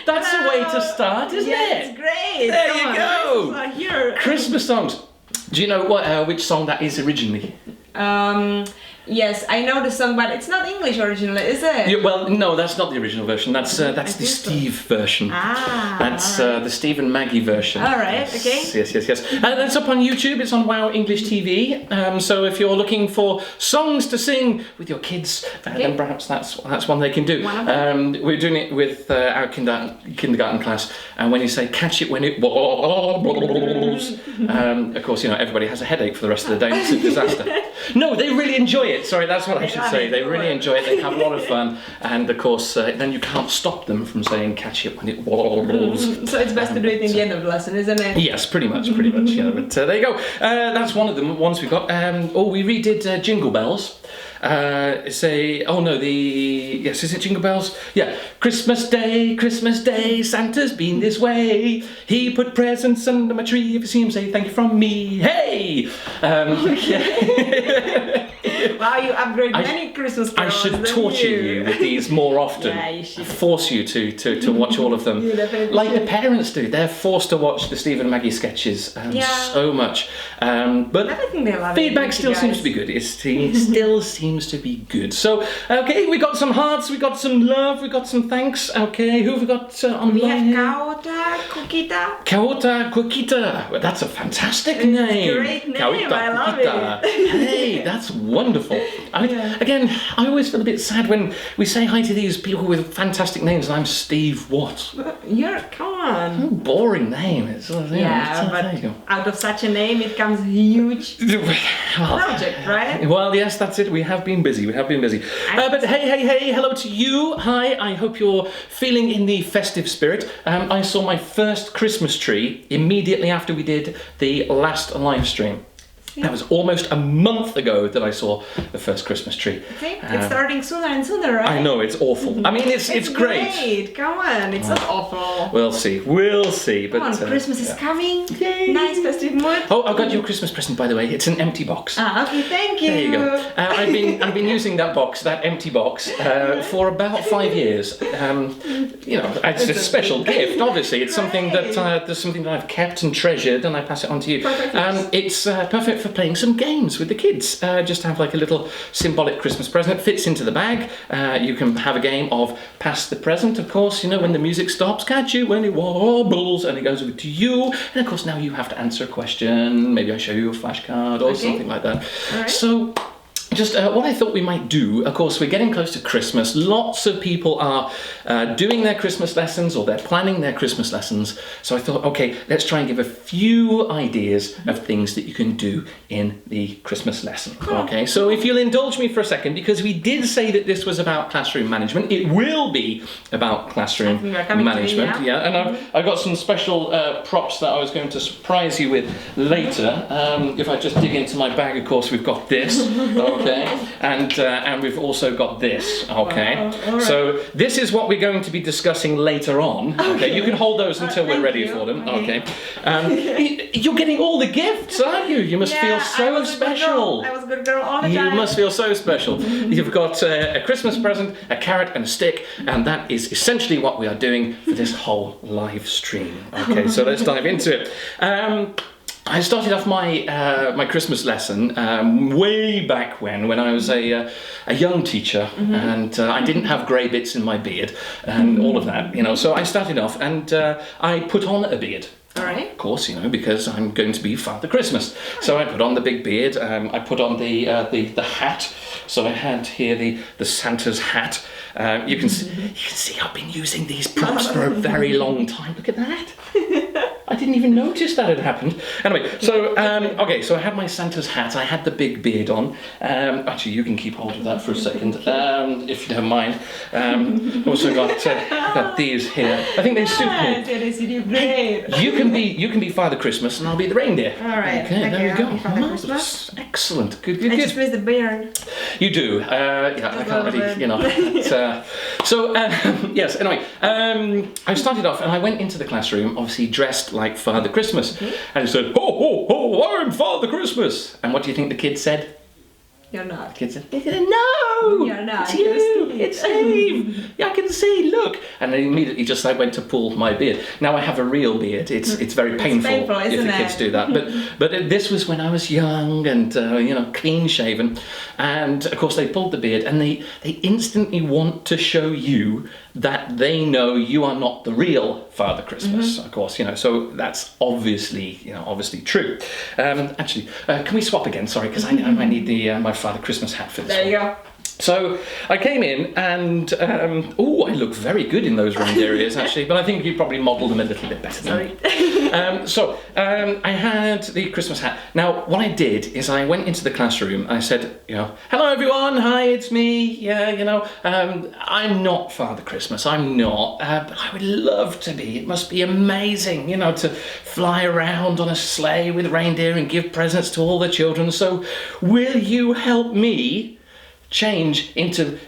That's the way to start, isn't it? It's great. There Come you on, go. Christmas are here. Christmas songs. Do you know which song that is originally? Yes, I know the song, but it's not English originally, is it? Yeah, well, no, that's not the original version. That's the think so. Steve version. That's the Steve and Maggie version. All right, okay. Yes. That's up on YouTube. It's on Wow English TV. So if you're looking for songs to sing with your kids, then perhaps that's one they can do. One of them. We're doing it with our kindergarten class, and when you say "catch it when it wobbles," of course, everybody has a headache for the rest of the day. It's a disaster. No, they really enjoy it. Sorry, that's what I should say. They really enjoy it. They have a lot of fun, and of course, then you can't stop them from saying "catch it when it wobbles." So it's best to do it in the end of the lesson, isn't it? Yes, pretty much. Yeah, but there you go. That's one of the ones we've got. We redid Jingle Bells. Is it Jingle Bells? Yeah. Christmas Day, Santa's been this way. He put presents under my tree. If you see him, say thank you from me. Hey! Wow, you upgrade many Christmas I carols. should torture you with these more often. Yeah, you should. Force you to watch all of them. You definitely Like should. the parents do. They're forced to watch the Steve and Maggie sketches so much. But I think they love feedback it, still you seems guys. to be good. It still seems to be good. So, okay, we got some hearts, we got some love, we got some thanks. Okay, who have we got on We line? have Kaota, Kukita. Kaota Kukita. Well, that's a fantastic name. Great name, Kaota I love Kukita. Hey, that's wonderful. Again, I always feel a bit sad when we say hi to these people with fantastic names and I'm Steve what? Come on. What a boring name. It's, there you But go. out of such a name, it comes a huge Well, project, right? Well, yes, that's it. We have been busy. But hey, hello to you. Hi, I hope you're feeling in the festive spirit. I saw my first Christmas tree immediately after we did the last live stream. That was almost a month ago that I saw the first Christmas tree. See? It's starting sooner and sooner, right? I know, it's awful. I mean, it's great. Come on, it's not awful. We'll see. But Come on, Christmas is coming. Yay. Nice festive mood. Oh, I got your Christmas present, by the way. It's an empty box. Okay, thank you. There you go. I've been using that empty box, for about 5 years. It's a special gift. Obviously, it's something that I've kept and treasured, and I pass it on to you. Perfect. It's perfect for playing some games with the kids. Just have like a little symbolic Christmas present. It fits into the bag. You can have a game of pass the present. Of course, when the music stops, catch you when it wobbles, and it goes over to you. And of course, now you have to answer a question. Maybe I show you a flashcard or something like that. All right. So. Just what I thought we might do, of course, we're getting close to Christmas. Lots of people are doing their Christmas lessons or they're planning their Christmas lessons. So I thought, okay, let's try and give a few ideas of things that you can do in the Christmas lesson. Okay, so if you'll indulge me for a second, because we did say that this was about classroom management. It will be about classroom management. And I've got some special props that I was going to surprise you with later. If I just dig into my bag, of course, we've got this. Okay, and we've also got this. Okay, wow. Right. So this is what we're going to be discussing later on. Okay, you can hold those until we're ready for them. Okay, you're getting all the gifts, aren't you? You must feel so special. I was a good girl all the time. You must feel so special. You've got a Christmas present, a carrot, and a stick, and that is essentially what we are doing for this whole live stream. Okay, so let's dive into it. I started off my Christmas lesson way back when I was a young teacher, and I didn't have grey bits in my beard and all of that, So I started off and I put on a beard. All right. Of course, because I'm going to be Father Christmas. So I put on the big beard. I put on the hat. So I had here the Santa's hat. You can see I've been using these props for a very long time. Look at that. I didn't even notice that had happened. Anyway, so so I had my Santa's hat. I had the big beard on. Actually, you can keep hold of that for a second, if you don't mind. Also got these here. I think they suit me. They suit you great. You can be Father Christmas, and I'll be the reindeer. All right. Okay, there we go. Father Christmas. Excellent. Good. I just missed the beard. You do. I can't really, yes. Anyway, I started off, and I went into the classroom, obviously dressed like Father Christmas, and I said, "Ho ho ho! I'm Father Christmas." And what do you think the kids said? You're not. Kids said, no! You're not. It's you! It's Steve! Yeah, I can see, look! And they immediately just went to pull my beard. Now I have a real beard. It's very painful, if the kids do that. But this was when I was young and, clean shaven. And of course they pulled the beard and they instantly want to show you that they know you are not the real Father Christmas, of course, so that's obviously true. Actually, can we swap again? Sorry, because I need my Father Christmas hat for this There one. you go. So I came in and, I look very good in those reindeer ears actually, but I think you probably modelled them a little bit better than me. I had the Christmas hat. Now, what I did is I went into the classroom and I said, hello everyone, hi, it's me. Yeah, I'm not Father Christmas, I'm not, but I would love to be. It must be amazing, to fly around on a sleigh with reindeer and give presents to all the children. So will you help me change into,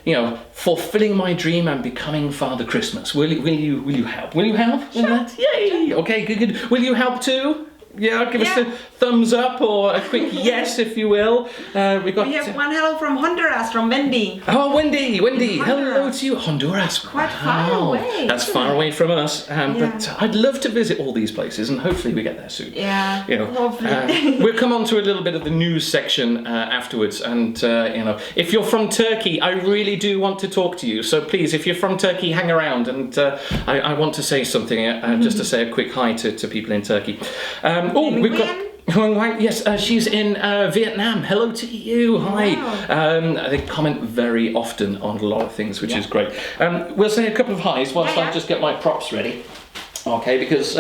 fulfilling my dream and becoming Father Christmas? Will you help? Will you help? Sure. Yay! Okay, good. Will you help too? Yeah, give us a thumbs up or a quick yes, if you will. We have one hello from Honduras, from Wendy. Oh, Wendy, hello to you. Honduras. Quite far away. That's far away from us, but I'd love to visit all these places, and hopefully we get there soon. Yeah, hopefully. We'll come on to a little bit of the news section afterwards, and if you're from Turkey, I really do want to talk to you. So please, if you're from Turkey, hang around, and I want to say something, just to say a quick hi to people in Turkey. We've got. Yes, she's in Vietnam. Hello to you. Hi. Wow. They comment very often on a lot of things, which is great. We'll say a couple of highs whilst I just get my props ready. Okay, because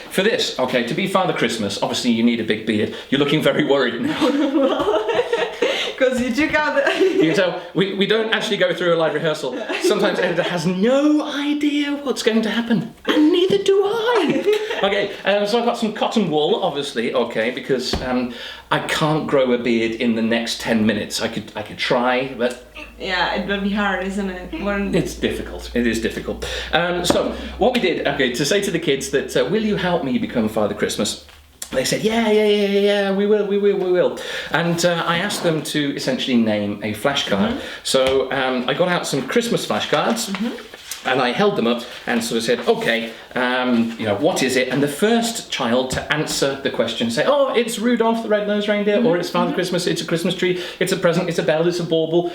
for this, to be Father Christmas, obviously you need a big beard. You're looking very worried now. Because you took out the... You can tell, we don't actually go through a live rehearsal. Sometimes editor has no idea what's going to happen, and neither do I. Okay, so I've got some cotton wool, obviously, because I can't grow a beard in the next 10 minutes. I could try, but... Yeah, it will be hard, isn't it? It's difficult. It is difficult. So what we did, to say to the kids that, will you help me become Father Christmas? They said, yeah, we will. And I asked them to essentially name a flashcard. So I got out some Christmas flashcards. And I held them up and sort of said, what is it? And the first child to answer the question, say, oh, it's Rudolph the Red-Nosed Reindeer, or it's Father Christmas, it's a Christmas tree, it's a present, it's a bell, it's a bauble.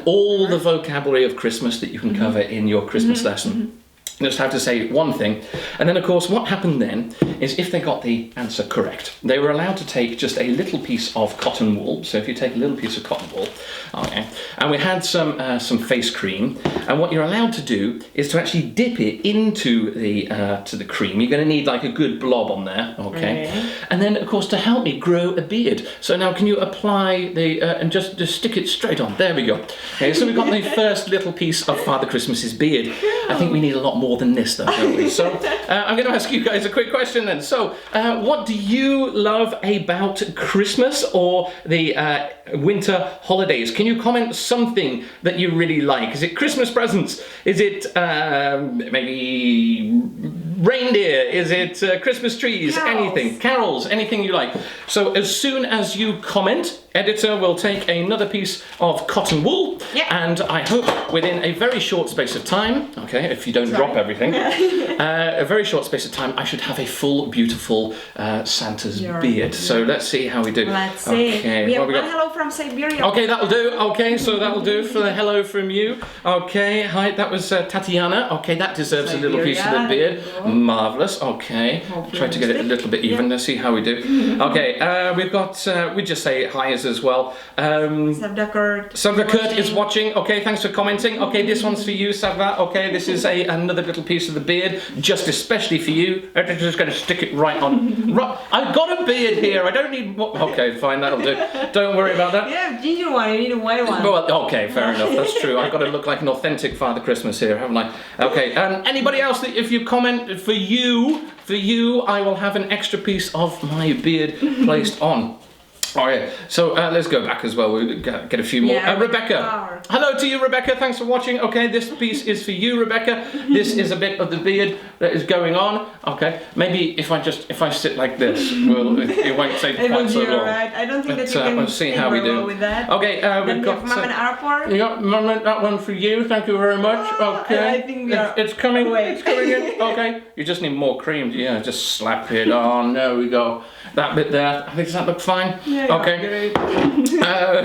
All the vocabulary of Christmas that you can cover in your Christmas lesson. Just have to say one thing. And then, of course, what happened then is if they got the answer correct, they were allowed to take just a little piece of cotton wool. So if you take a little piece of cotton wool, and we had some face cream. And what you're allowed to do is to actually dip it into the cream. You're going to need like a good blob on there, And then, of course, to help me grow a beard. So now, can you apply the and just stick it straight on? There we go. Okay, so we've got the first little piece of Father Christmas's beard. I think we need a lot more than this, though, don't we? So I'm going to ask you guys a quick question then. So, what do you love about Christmas or the winter holidays? Can you comment something that you really like? Is it Christmas presents? Is it maybe reindeer? Is it Christmas trees? Anything? Carols? Anything you like? So as soon as you comment, editor will take another piece of cotton wool, and I hope within a very short space of time, if you don't drop everything, a very short space of time, I should have a full, beautiful Santa's beard. So let's see how we do. Let's see. We have one hello from Siberia. Okay, that'll do. Okay, so that'll do for the hello from you. Okay, hi, that was Tatiana. Okay, that deserves a little piece of the beard. Marvellous. Okay, try to get it a little bit even. Let's see how we do. Okay, we've got, we just say hi as well. Savda Kurt is watching. Okay, thanks for commenting. Okay, this one's for you, Savda. Okay, this is another little piece of the beard, just especially for you. I'm just going to stick it right on. I've got a beard here. I don't need. Okay, fine, that'll do. Don't worry about that. Yeah, ginger one. You need a white one. Well, okay, fair enough. That's true. I've got to look like an authentic Father Christmas here, haven't I? Okay. Anybody else that if you comment for you, I will have an extra piece of my beard placed on. Oh yeah, so let's go back as well. We'll get a few more. Yeah, Rebecca. Hello to you, Rebecca. Thanks for watching. Okay, this piece is for you, Rebecca. This is a bit of the beard that is going on. Okay, maybe if I sit like this, it won't take quite so long. Right. I don't think that you can we'll see how we do with that. Okay, we've got Mum and Arpor. Yeah, Mum, that one for you. Thank you very much. Okay, I think it's coming. It's coming in. Okay, you just need more cream. Yeah, just slap it on. There we go. That bit there. I think does that look fine? Yeah, okay.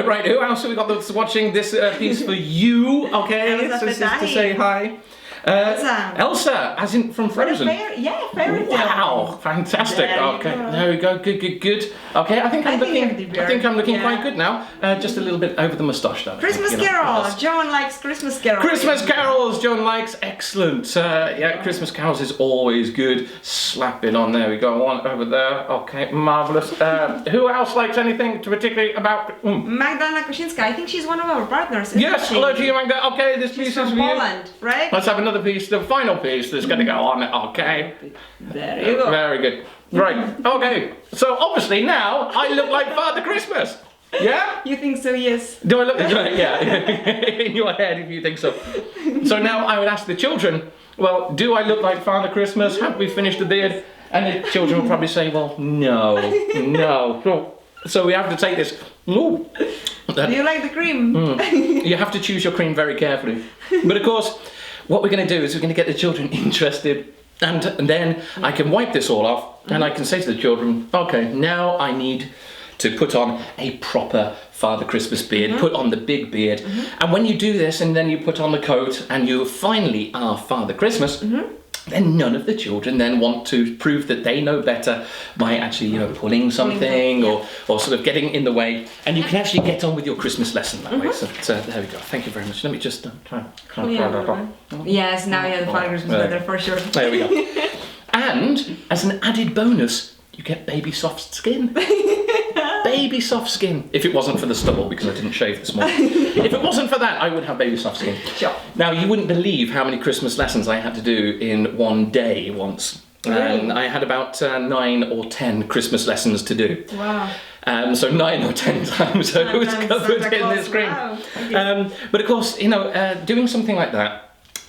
Right, who else have we got that's watching this piece for you? Okay, Elsa this is to say hi. Elsa, as in from Frozen. Fairy Wow, fantastic. Okay, there we go. Good. Okay, I think I'm looking quite good now. Just a little bit over the moustache though. Christmas carols. Joan likes Christmas carols. Christmas carols. Joan likes. Excellent. Yeah, Christmas carols is always good. Slap it on. There we go. One over there. Okay, marvelous. Who else likes anything particularly about? Magdalena Koszinska. I think she's one of our partners. Yes. Hello to you, Magda. Okay, this piece is from for Poland, you. right? Let's have another piece. The final piece that's going to go on. Okay. There you go. Very good. Right. Okay. So obviously now I look like Father Christmas. Yeah? You think so? Yes. Do I look? Yeah. In your head, if you think so. So now I would ask the children. Well, do I look like Father Christmas? Have we finished the beard? And the children will probably say, well, no. So we have to take this. Ooh. Do you like the cream? You have to choose your cream very carefully. But of course, what we're going to do is we're going to get the children interested, and then I can wipe this all off, and I can say to the children, okay, now I need to put on a proper Father Christmas beard, put on the big beard, and when you do this and then you put on the coat and you finally are Father Christmas, then none of the children then want to prove that they know better by actually, pulling something or sort of getting in the way, and you can actually get on with your Christmas lesson that way. So there we go. Thank you very much. Let me just try. Yes, now you have the Father Christmas better for sure. There we go. And as an added bonus, you get baby soft skin. Baby soft skin. If it wasn't for the stubble, because I didn't shave this morning. If it wasn't for that, I would have baby soft skin. Sure. Now, you wouldn't believe how many Christmas lessons I had to do in one day once. Really? I had about 9 or 10 Christmas lessons to do. Wow. So 9 or 10 times I was covered in this cream. Wow. Okay. But of course, doing something like that,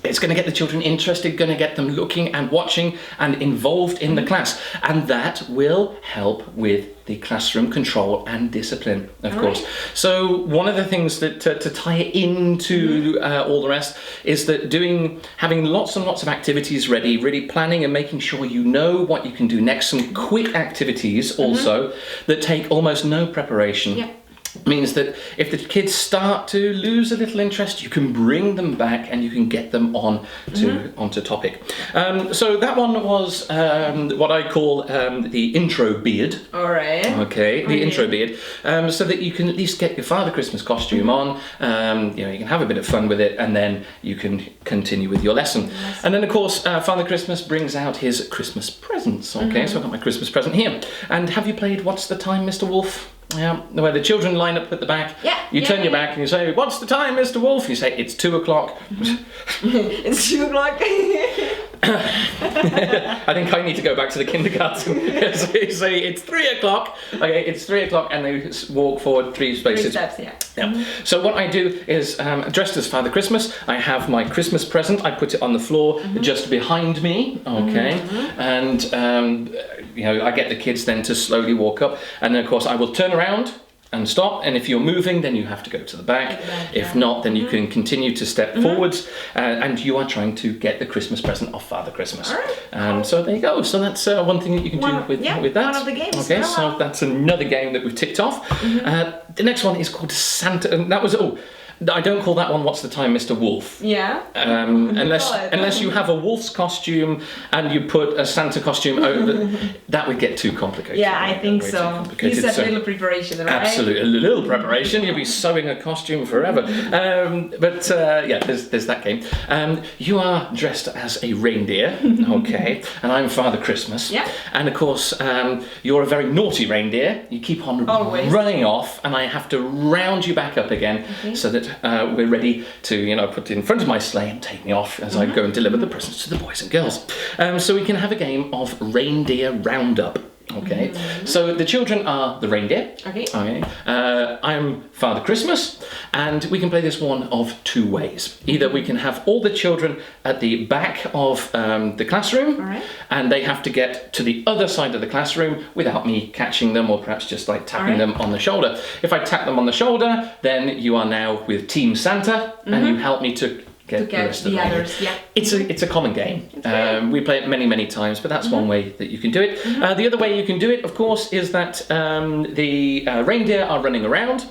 it's going to get the children interested, going to get them looking and watching and involved in the class. And that will help with the classroom control and discipline, of course. Right. So one of the things that to tie it into all the rest is that having lots and lots of activities ready, really planning and making sure you know what you can do next. Some quick activities also that take almost no preparation. Yeah. Means that if the kids start to lose a little interest, you can bring them back and you can get them onto topic. So that one was what I call the intro beard. All right. Okay, the intro beard, so that you can at least get your Father Christmas costume on. You can have a bit of fun with it, and then you can continue with your lesson. And then, of course, Father Christmas brings out his Christmas presents. Okay, so I've got my Christmas present here. And have you played What's the Time, Mr. Wolf? Yeah, where the children line up at the back. Yeah. You turn your back and you say, "What's the time, Mr. Wolf?" You say, "It's 2 o'clock." It's 2 o'clock. I think I need to go back to the kindergarten. So you say, "It's 3 o'clock." Okay, it's 3 o'clock, and they walk forward 3 spaces. 3 steps, yeah. Yeah. So what I do is, dressed as Father Christmas, I have my Christmas present. I put it on the floor just behind me. Okay, and I get the kids then to slowly walk up, and then of course I will turn around and stop, and if you're moving then you have to go to the back. If not, then you can continue to step forwards, and you are trying to get the Christmas present off Father Christmas. Right. So there you go. So that's one thing that you can do with that. One of the games. Okay, so that's another game that we've ticked off. The next one is called Santa, and that was I don't call that one What's the Time, Mr. Wolf. Yeah. Unless you have a wolf's costume and you put a Santa costume over, that would get too complicated. Yeah, I think so. You said a little preparation, right? Absolutely, a little preparation. You'll be sewing a costume forever. There's that game. You are dressed as a reindeer, okay, and I'm Father Christmas. Yeah. And of course, you're a very naughty reindeer. You keep on running off, and I have to round you back up again so that we're ready to, put in front of my sleigh and take me off as I go and deliver the presents to the boys and girls. So we can have a game of reindeer Roundup. Okay, so the children are the reindeer. Okay. I'm Father Christmas, and we can play this one of two ways. Either we can have all the children at the back of the classroom, All right. and they have to get to the other side of the classroom without me catching them, or perhaps just like tapping them on the shoulder. If I tap them on the shoulder, then you are now with Team Santa, and you help me to get the rest of the others. Yeah. It's a common game. We play it many times, but that's one way that you can do it. The other way you can do it, of course, is that the reindeer are running around.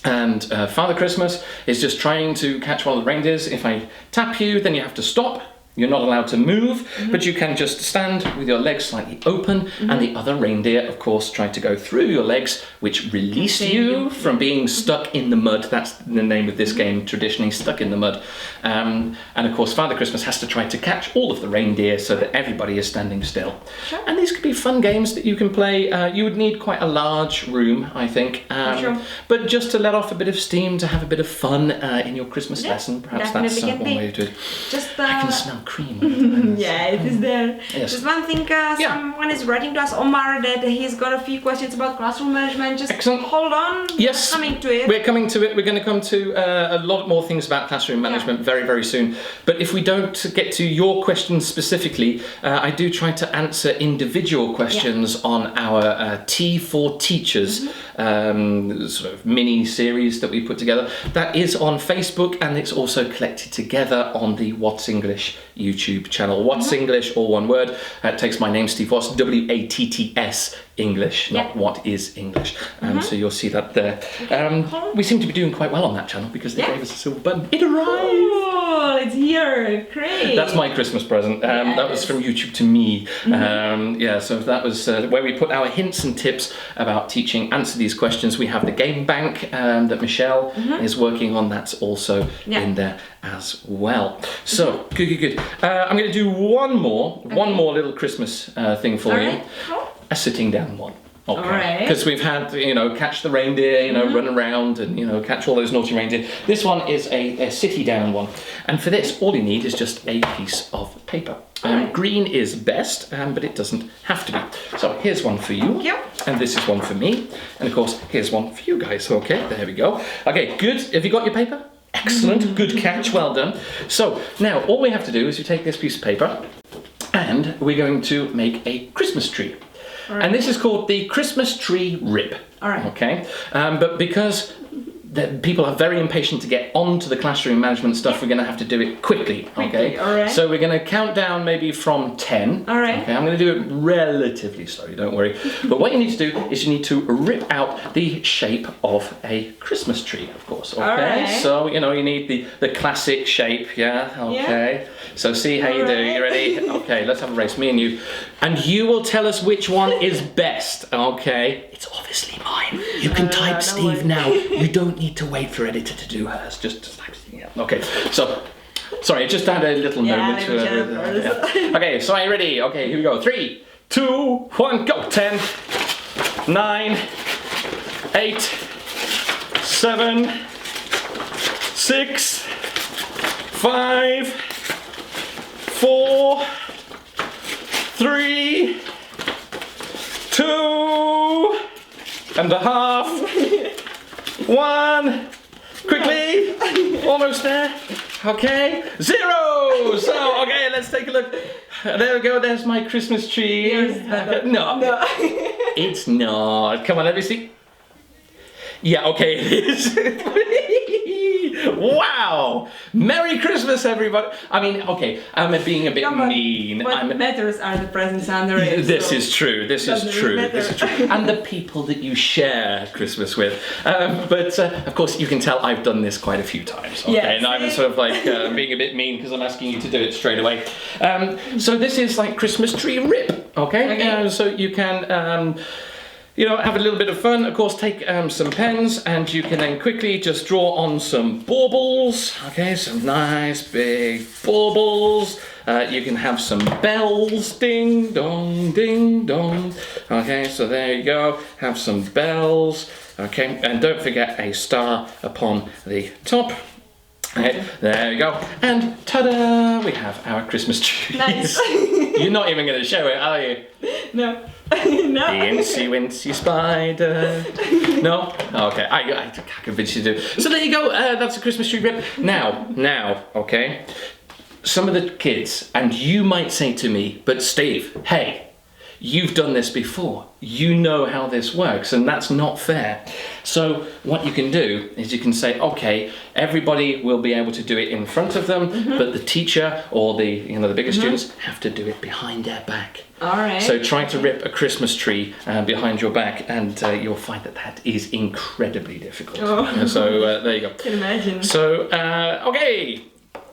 And Father Christmas is just trying to catch one of the reindeers. If I tap you, then you have to stop. You're not allowed to move, but you can just stand with your legs slightly open, and the other reindeer, of course, try to go through your legs, which release you from being stuck in the mud. That's the name of this game, traditionally, Stuck in the Mud. And of course, Father Christmas has to try to catch all of the reindeer so that everybody is standing still. Sure. And these could be fun games that you can play. You would need quite a large room, I think. Sure. But just to let off a bit of steam, to have a bit of fun in your Christmas lesson, perhaps that's one way to do it. I can smell cream. Yeah, it is there. Yes. Just one thing, someone is writing to us, Omar, that he's got a few questions about classroom management. Just Excellent. hold on. Yes, We're coming to it. We're coming to it. We're going to come to a lot more things about classroom management very soon. But if we don't get to your questions specifically, I do try to answer individual questions on our T for Teachers sort of mini series that we put together. That is on Facebook, and it's also collected together on the What's English YouTube channel. What's English, all one word. It takes my name, Steve Watts, WATTS English, not What is English. So you'll see that there. We seem to be doing quite well on that channel because they gave us a silver button. It arrived! Oh, it's here. Great. That's my Christmas present. That was from YouTube to me. So that was where we put our hints and tips about teaching. Answer these questions. We have the game bank that Michelle is working on. That's also in there as well. So good. I'm going to do one more little Christmas thing for you. Cool. A sitting down one. Okay. All right. Because we've had, catch the reindeer, run around and, catch all those naughty reindeer. This one is a city down one. And for this, all you need is just a piece of paper. Green is best, but it doesn't have to be. So here's one for you. Thank you. And this is one for me. And of course, here's one for you guys. Okay, there we go. Okay, good. Have you got your paper? Excellent. Good catch. Well done. So now all we have to do is you take this piece of paper and we're going to make a Christmas tree. Right. And this is called the Christmas tree rib. All right. Okay, but because people are very impatient to get onto the classroom management stuff, we're going to have to do it quickly. Okay. All right. So we're going to count down maybe from 10. All right. Okay. I'm going to do it relatively slowly. Don't worry. But what you need to do is you need to rip out the shape of a Christmas tree, of course. Okay. All right. So you need the classic shape. Yeah. Okay. Yeah. So see how you do. You ready? Okay. Let's have a race, me and you, and you will tell us which one is best. Okay. It's obviously mine. You can type Steve now. You don't need to wait for editor to do hers. Just type Steve. Yeah. Okay. So, sorry, just add a little moment to it. Okay. So are you ready? Okay. Here we go. 3, 2, 1, go. 10, 9, 8, 7, 6, 5, 4, 3, 2 and a half. 1. Quickly. Almost there. Okay. 0. So, okay, let's take a look. There we go. There's my Christmas tree. No. It's not. Come on, let me see. Yeah, okay, it is. Wow! Merry Christmas, everybody! I mean, okay, I'm being a bit mean. What matters are the presents under it. This is true. This is true. And the people that you share Christmas with. But of course, you can tell I've done this quite a few times. Okay, yes. And I'm sort of like being a bit mean because I'm asking you to do it straight away. So this is like Christmas tree rib. Okay. So you can. Have a little bit of fun. Of course, take some pens and you can then quickly just draw on some baubles. Okay, some nice big baubles. You can have some bells. Ding dong, ding dong. Okay, so there you go. Have some bells. Okay, and don't forget a star upon the top. Okay, there we go. And ta-da! We have our Christmas trees. Nice. You're not even going to show it, are you? No. No. Incy wincy spider. No? Okay, I can't convince you to do. So there you go, that's a Christmas tree rip. Now, okay, some of the kids, and you might say to me, but Steve, hey, you've done this before. You know how this works, and that's not fair. So what you can do is you can say, okay, everybody will be able to do it in front of them, but the teacher or the bigger students have to do it behind their back. All right. So try to rip a Christmas tree behind your back, and you'll find that is incredibly difficult. Oh. So there you go. I can imagine. So okay,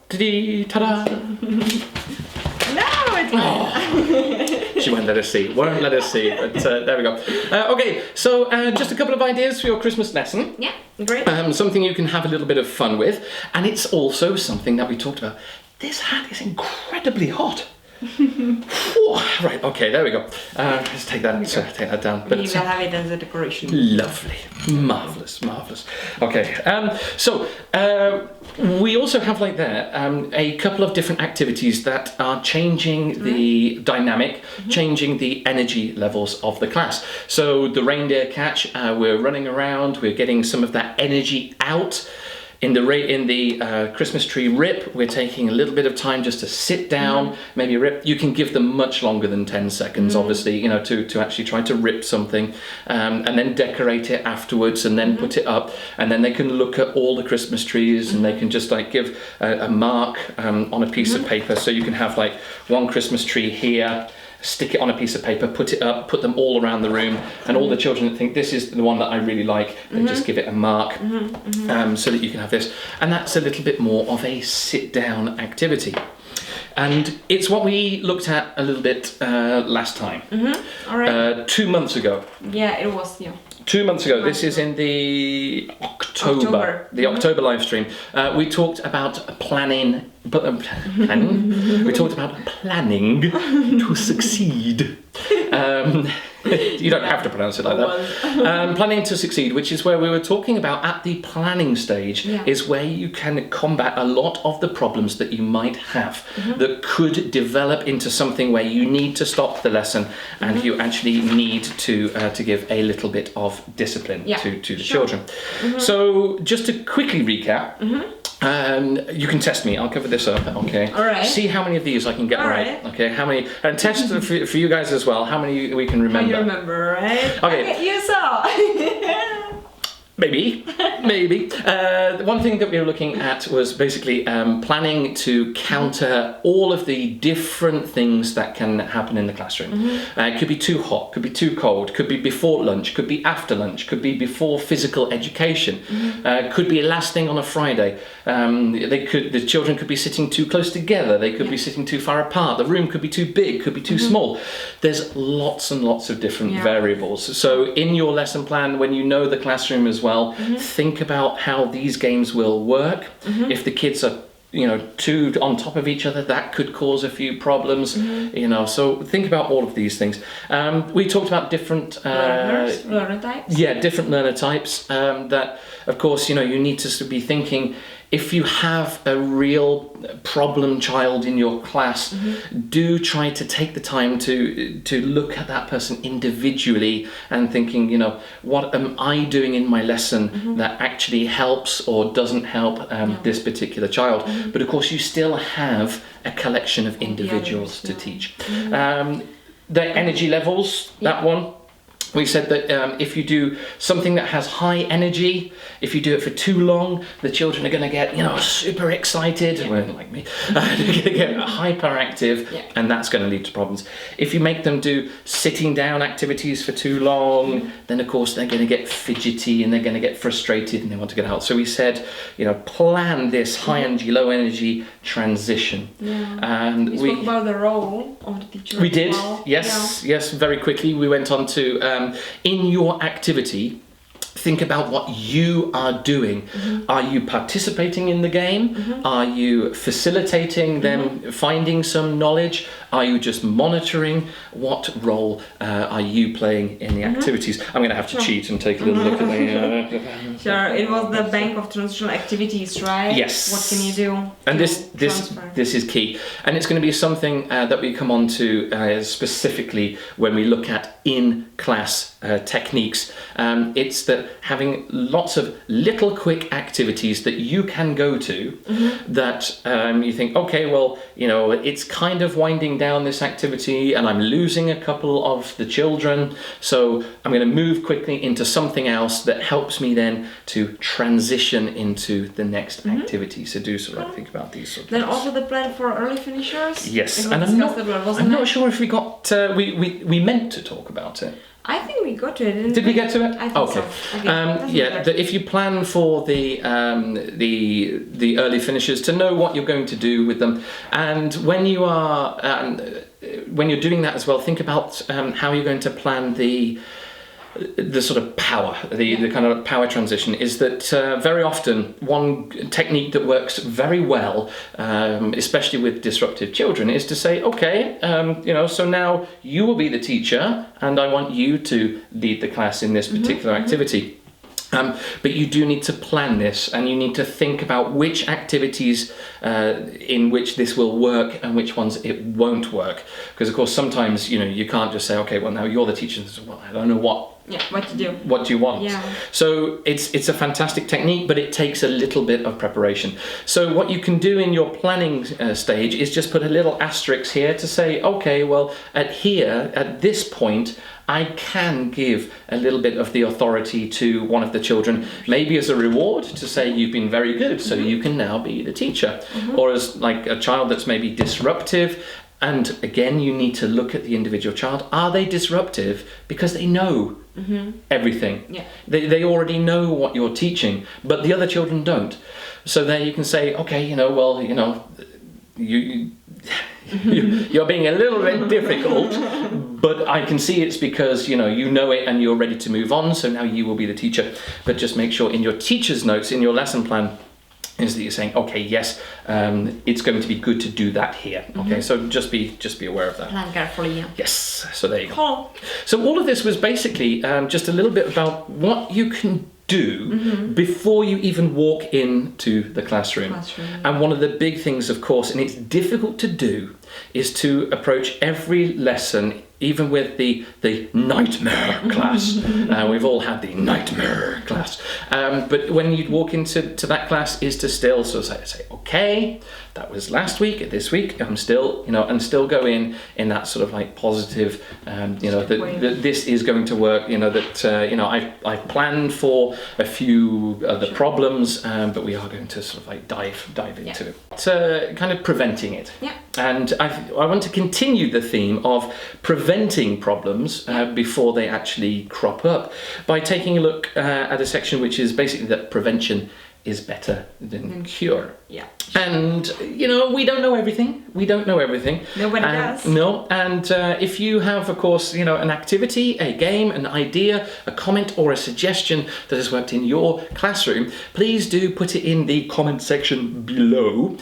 ta-da! No, it's fine. She won't let us see. Won't let us see. But there we go. Okay, so just a couple of ideas for your Christmas lesson. Yeah, great. Something you can have a little bit of fun with, and it's also something that we talked about. This hat is incredibly hot. Right, okay, there we go. Let's take that down. We will have it as a decoration. Lovely, marvelous. Okay, so we also have a couple of different activities that are changing the dynamic, changing the energy levels of the class. So the reindeer catch, we're running around, we're getting some of that energy out. In the Christmas tree rip, we're taking a little bit of time just to sit down, maybe rip. You can give them much longer than 10 seconds, obviously, to actually try to rip something, and then decorate it afterwards, and then put it up, and then they can look at all the Christmas trees, and they can just give a mark on a piece of paper. So you can have one Christmas tree here, stick it on a piece of paper, put it up, put them all around the room, and all the children that think this is the one that I really like, they just give it a mark, so that you can have this. And that's a little bit more of a sit-down activity. And it's what we looked at a little bit last time. All right. 2 months ago. Yeah, it was, yeah. 2 months ago, this is in the October live stream. We talked about planning. We talked about planning to succeed. You don't have to pronounce it like that. Planning to succeed, which is where we were talking about at the planning stage, is where you can combat a lot of the problems that you might have that could develop into something where you need to stop the lesson and you actually need to give a little bit of discipline to the children. So just to quickly recap, you can test me. I'll cover this up. Okay. All right. See how many of these I can get right. Okay. How many? And test for you guys as well. How many we can remember? You remember, right? Okay. You saw. Maybe. One thing that we were looking at was basically planning to counter all of the different things that can happen in the classroom. It could be too hot, could be too cold, could be before lunch, could be after lunch, could be before physical education, could be last thing on a Friday. The children could be sitting too close together, they could be sitting too far apart, the room could be too big, could be too small. There's lots and lots of different variables. So in your lesson plan, when you know the classroom as well, think about how these games will work. If the kids are two on top of each other, that could cause a few problems. So think about all of these things. We talked about different learner types. Yeah, different learner types. That of course you need to be thinking. If you have a real problem child in your class, do try to take the time to look at that person individually and thinking, what am I doing in my lesson that actually helps or doesn't help this particular child? But of course, you still have a collection of individuals to teach. The energy levels, that one. We said that if you do something that has high energy, if you do it for too long, the children are going to get, super excited, well, like me, they're going to get hyperactive, and that's going to lead to problems. If you make them do sitting down activities for too long, then of course they're going to get fidgety and they're going to get frustrated and they want to get out. So we said, plan this high energy, low energy transition. And we spoke about the role of the teacher. We did, yes, very quickly. We went on to in your activity, think about what you are doing. Are you participating in the game? Are you facilitating them finding some knowledge? Are you just monitoring? What role are you playing in the activities? I'm going to have to cheat and take a little look at the... Sure, it was the bank of transitional activities, right? Yes. What can you do? And this is key. And it's going to be something that we come on to specifically when we look at in-class techniques. It's that having lots of little quick activities that you can go to that you think, okay, well, you know, it's kind of winding down this activity and I'm losing a couple of the children, so I'm going to move quickly into something else that helps me then to transition into the next activity. So do sort of think about these sort of Then things. also the plan for early finishers. Yes, and I'm not sure if we got we meant to talk about it. I think we got to it. Didn't Did we get to it? I think so. Okay. If you plan for the early finishers, to know what you're going to do with them, and when you are when you're doing that as well, think about how you're going to plan the sort of power, the kind of power transition. Is that very often one technique that works very well, especially with disruptive children, is to say, okay, you know, so now you will be the teacher and I want you to lead the class in this particular activity. But you do need to plan this, and you need to think about which activities in which this will work and which ones it won't work. Because of course sometimes, you know, you can't just say, okay, well now you're the teacher, so, well, I don't know what to do. What do you want? Yeah. So it's a fantastic technique, but it takes a little bit of preparation. So what you can do in your planning stage is just put a little asterisk here to say, okay, well at this point, I can give a little bit of the authority to one of the children, maybe as a reward to say you've been very good, so you can now be the teacher. Or as like a child that's maybe disruptive. And again, you need to look at the individual child. Are they disruptive because they know everything? Yeah. They already know what you're teaching, but the other children don't. So there you can say, okay, you know, well, you know, you're being a little bit difficult, but I can see it's because, you know it and you're ready to move on, so now you will be the teacher. But just make sure in your teacher's notes, in your lesson plan, is that you're saying, okay, yes, it's going to be good to do that here. Okay, so just be aware of that. Plan carefully. Yeah. Yes, so there you go. Cool. So all of this was basically just a little bit about what you can do before you even walk into the classroom. And one of the big things, of course, and it's difficult to do, is to approach every lesson, even with the nightmare class. We've all had the nightmare class. But when you walk into that class, is to still sort of say, okay, that was last week, this week, I'm still, and still go in that sort of like positive, that this is going to work, that, I've planned for a few of the problems, but we are going to sort of like dive into it. It's kind of preventing it. Yeah. And I want to continue the theme of preventing problems before they actually crop up by taking a look at a section which is basically that prevention is better than cure. Yeah. And, we don't know everything. Nobody does. No, and if you have, of course, an activity, a game, an idea, a comment or a suggestion that has worked in your classroom, please do put it in the comment section below.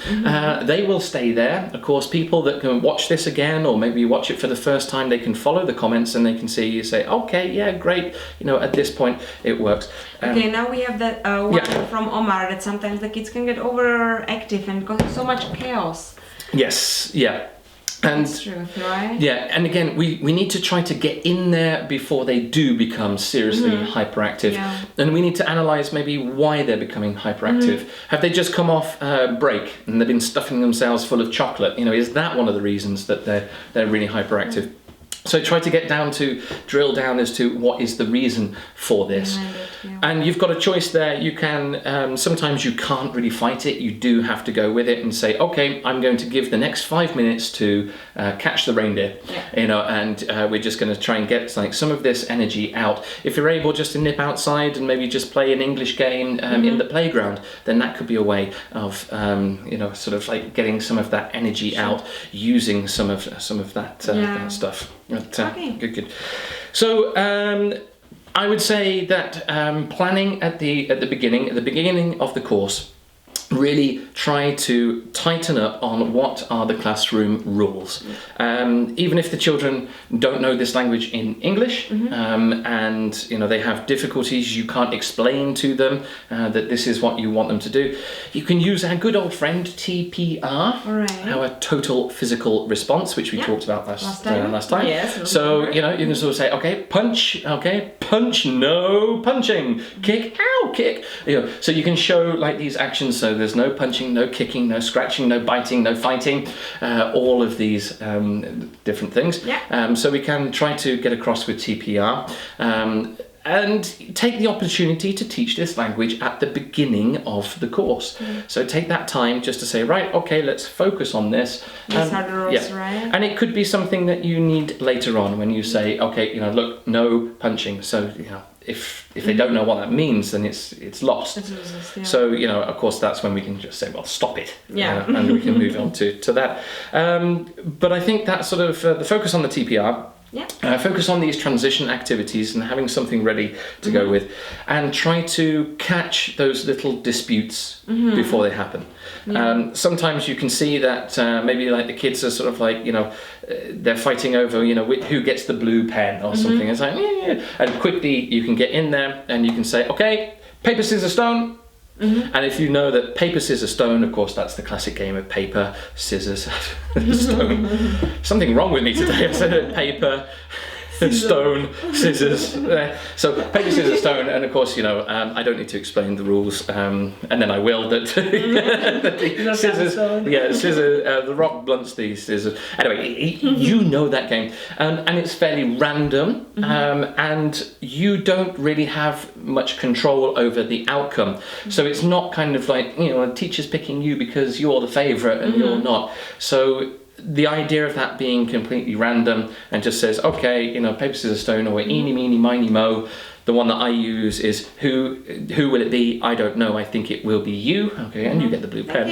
They will stay there. Of course, people that can watch this again or maybe watch it for the first time, they can follow the comments and they can see you say, okay, yeah, great. At this point, it works. Okay, now we have that one from Omar, that sometimes the kids can get overactive and cause so much chaos. Yes, yeah. And that's true, right? Yeah, and again, we need to try to get in there before they do become seriously hyperactive. Yeah. And we need to analyse maybe why they're becoming hyperactive. Have they just come off break and they've been stuffing themselves full of chocolate? Is that one of the reasons that they're really hyperactive? So try to drill down as to what is the reason for this. And you've got a choice there. You can, sometimes you can't really fight it. You do have to go with it and say, okay, I'm going to give the next 5 minutes to catch the reindeer, and we're just going to try and get some of this energy out. If you're able just to nip outside and maybe just play an English game in the playground, then that could be a way of, sort of like getting some of that energy out, using some of that stuff. But, okay. Good. So I would say that planning at the beginning of the course, really try to tighten up on what are the classroom rules. Even if the children don't know this language in English, and they have difficulties, you can't explain to them that this is what you want them to do. You can use our good old friend TPR, our total physical response, which we talked about last time. Yes, so you can sort of say, okay, punch, no punching, kick, ow, kick. So you can show like these actions. So there's no punching, no kicking, no scratching, no biting, no fighting, all of these different things. So we can try to get across with TPR and take the opportunity to teach this language at the beginning of the course. So take that time just to say, right, okay, let's focus on this. These are the rules, right? And it could be something that you need later on when you say, okay, look, no punching. So, if they don't know what that means, then it's lost. So, of course, that's when we can just say, well, stop it. And we can move on to that. But I think that sort of the focus on the TPR, focus on these transition activities and having something ready to go with, and try to catch those little disputes before they happen. Sometimes you can see that maybe like the kids are sort of like, they're fighting over, who gets the blue pen or something. It's like, and quickly you can get in there and you can say, okay, paper, scissors, stone. And if you know that paper, scissors, stone, of course, that's the classic game of paper, scissors, stone. Something wrong with me today. I said paper, stone, scissors. So paper, scissors, stone, and of course, I don't need to explain the rules, and then I will. That the scissors, scissors. The rock blunts the scissors. Anyway, you know that game, and it's fairly random, and you don't really have much control over the outcome. So it's not kind of like a teacher's picking you because you're the favourite and you're not. So the idea of that being completely random and just says, okay, paper, scissors, stone, or eeny, meeny, miny, mo. The one that I use is who will it be? I don't know. I think it will be you. Okay, and you get the blue pen.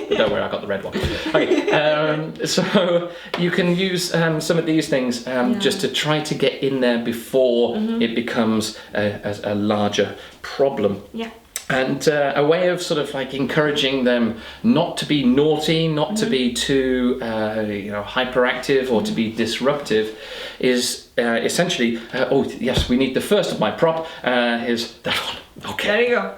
But don't worry, I got the red one. Okay, so you can use some of these things just to try to get in there before it becomes a larger problem. And a way of sort of like encouraging them not to be naughty, not to be too hyperactive or to be disruptive is essentially, we need the first of my prop, is that one. Okay. There you go.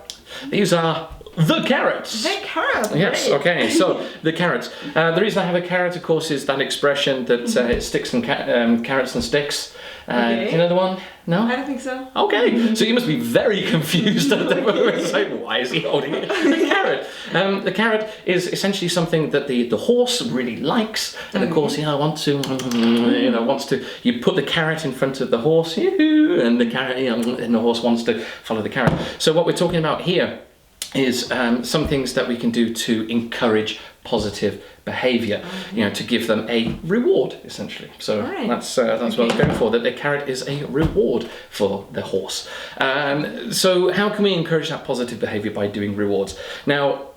These are the carrots. The carrots. Yes, okay, so the carrots. The reason I have a carrot, of course, is that expression that it sticks and carrots and sticks. Do you know the one? No? I don't think so. Okay, so you must be very confused at the moment. It's like, why is he holding a carrot? The carrot is essentially something that the horse really likes, and of course, wants to. You put the carrot in front of the horse, and the carrot, and the horse wants to follow the carrot. So what we're talking about here is some things that we can do to encourage positive behaviour, to give them a reward, essentially. So that's what I was going for, that the carrot is a reward for the horse. So how can we encourage that positive behaviour? By doing rewards. Now,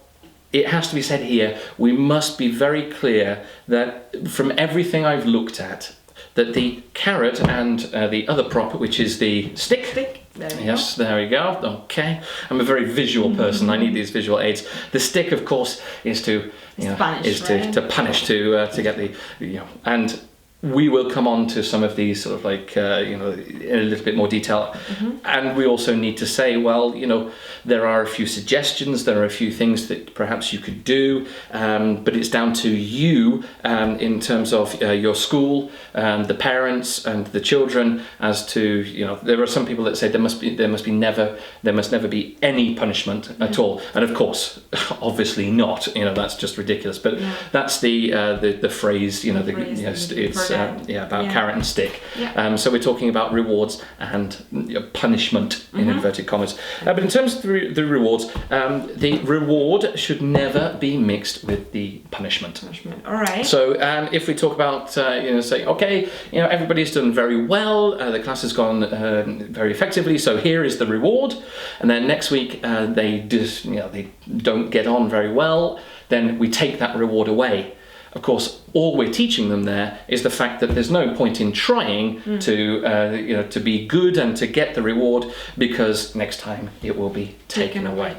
it has to be said here, we must be very clear that from everything I've looked at, that the carrot and the other prop, which is the stick. There we go. Okay, I'm a very visual person. I need these visual aids. The stick, of course, is to punish, to punish, to get the and we will come on to some of these sort of like in a little bit more detail, and we also need to say, well, there are a few suggestions, there are a few things that perhaps you could do, but it's down to you in terms of your school, the parents and the children, as to there are some people that say there must never be any punishment at all, and of course, obviously not. That's just ridiculous. But that's the phrase. It's about carrot and stick. So we're talking about rewards and punishment in inverted commas. But in terms of the rewards, the reward should never be mixed with the punishment. All right. So if we talk about say, okay, everybody's done very well, the class has gone very effectively, so here is the reward, and then next week they don't get on very well, then we take that reward away. Of course, all we're teaching them there is the fact that there's no point in trying to be good and to get the reward, because next time it will be taken away.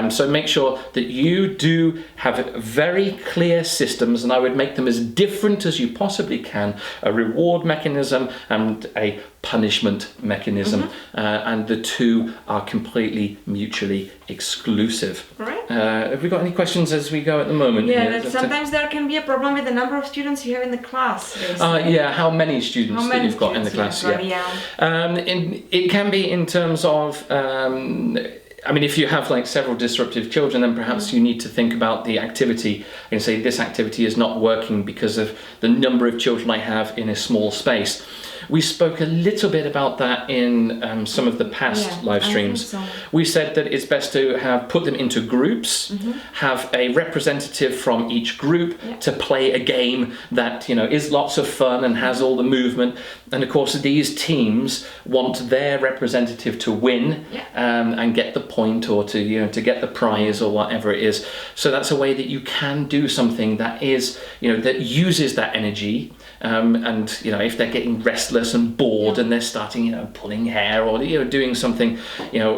So make sure that you do have very clear systems, and I would make them as different as you possibly can: a reward mechanism and a punishment mechanism, and the two are completely mutually exclusive. Right. Have we got any questions as we go at the moment? Yeah, that sometimes there can be a problem with the number of students you have in the class. How many students that you've got in the class? It can be in terms of if you have like several disruptive children, then perhaps you need to think about the activity and say, this activity is not working because of the number of children I have in a small space. We spoke a little bit about that in some of the past live streams. So. We said that it's best to put them into groups, have a representative from each group to play a game that is lots of fun and has all the movement. And of course, these teams want their representative to win and get the point, or to get the prize or whatever it is. So that's a way that you can do something that is that uses that energy. And if they're getting restless and bored and they're starting pulling hair or doing something,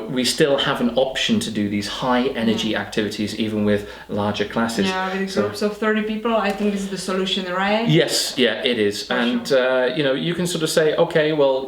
we still have an option to do these high energy activities even with larger classes. With groups of 30 people, I think this is the solution, right? Yes, it is. And you can sort of say, okay, well,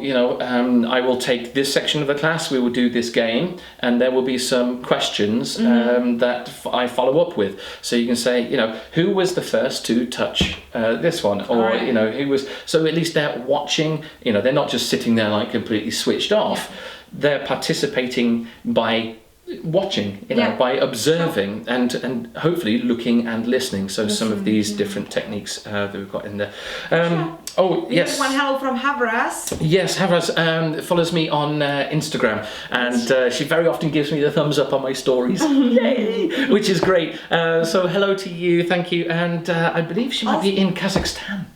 I will take this section of the class, we will do this game, and there will be some questions that I follow up with. So you can say, who was the first to touch this one, or who was, so at least they're watching, they're not just sitting there like completely switched off. They're participating by watching, by observing and hopefully looking and listening. So some of these different techniques that we've got in there. Yes. One hello from Havras. Yes, Havras follows me on Instagram, and she very often gives me the thumbs up on my stories. Yay! Which is great. So hello to you, thank you. And I believe she might be in Kazakhstan.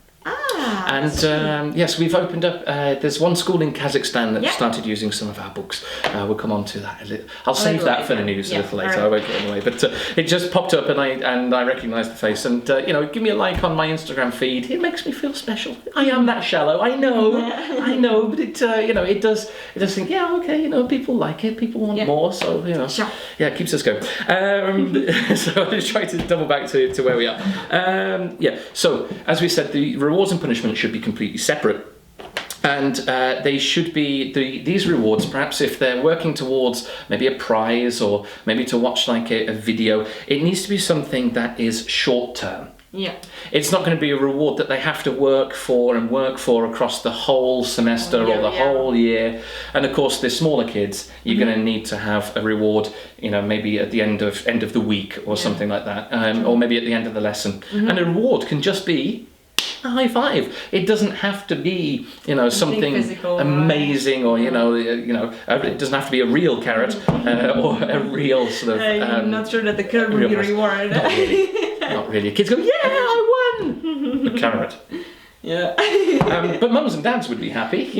And yes, we've opened up, there's one school in Kazakhstan that started using some of our books. We'll come on to that a little. I'll save that for the news a little later. I won't get away. But it just popped up and I recognised the face. And give me a like on my Instagram feed. It makes me feel special. I am that shallow. I know. But it does think, people like it. People want more. So it keeps us going. So I'll just try to double back to where we are. So as we said, the rewards and punishment should be completely separate, and they should be these rewards, perhaps if they're working towards maybe a prize or maybe to watch like a video, it needs to be something that is short term. It's not going to be a reward that they have to work for across the whole semester or the whole year. And of course, the smaller kids, you're going to need to have a reward, maybe at the end of the week or something like that, or maybe at the end of the lesson. And a reward can just be a high five. It doesn't have to be, something physical, amazing, or it doesn't have to be a real carrot or a real sort of. I'm not sure that the carrot will be rewarded. Not really. Kids go, I won a carrot. But mums and dads would be happy,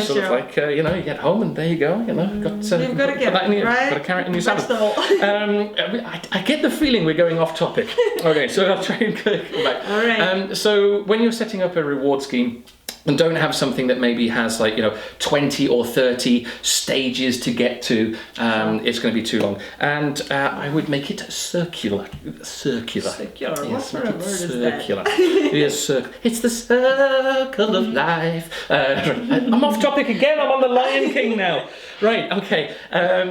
sort of like, you get home and there you go, you've got a carrot, got a carrot in your salad. I get the feeling we're going off topic. Okay, so I'll try and come back. All right. So when you're setting up a reward scheme, and don't have something that maybe has 20 or 30 stages to get to. It's going to be too long. And I would make it circular. Circular. Circular. Yes, what sort of word circular. is that? Yes, it's the circle of life. I'm off topic again. I'm on the Lion King now. Right, okay.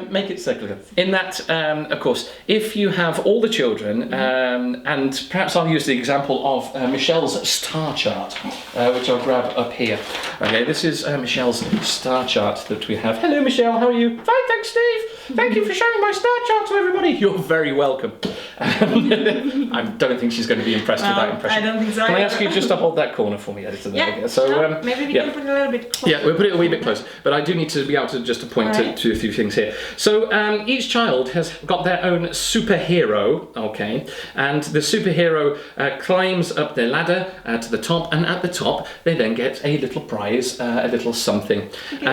Make it circular. In that, of course, if you have all the children, and perhaps I'll use the example of Michelle's star chart, which I'll grab up here. Okay, this is Michelle's star chart that we have. Hello, Michelle, how are you? Fine, thanks, Steve. Thank you for showing my star chart to everybody. You're very welcome. I don't think she's going to be impressed with that impression. I don't think so. Can I ask you just to hold that corner for me, editor? Yeah, so, maybe we can put it a little bit closer. Yeah, we'll put it a wee bit closer. But I do need to be able to just point to a few things here. So each child has got their own superhero, okay? And the superhero climbs up their ladder to the top, and at the top they then get a little prize, a little something. Okay.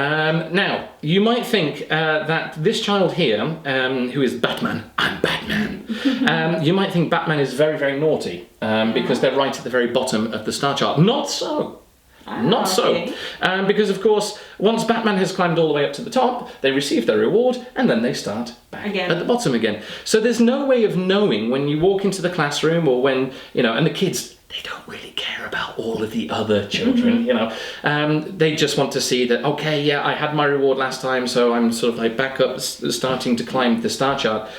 Now, you might think that this child child here who is Batman, I'm Batman, you might think Batman is very, very naughty because they're right at the very bottom of the star chart. Not so. Not so. Because, of course, once Batman has climbed all the way up to the top, they receive their reward, and then they start back at the bottom again. So there's no way of knowing when you walk into the classroom or when, and the kids, they don't really care about all of the other children, They just want to see that, okay, yeah, I had my reward last time, so I'm sort of like back up, starting to climb the star chart.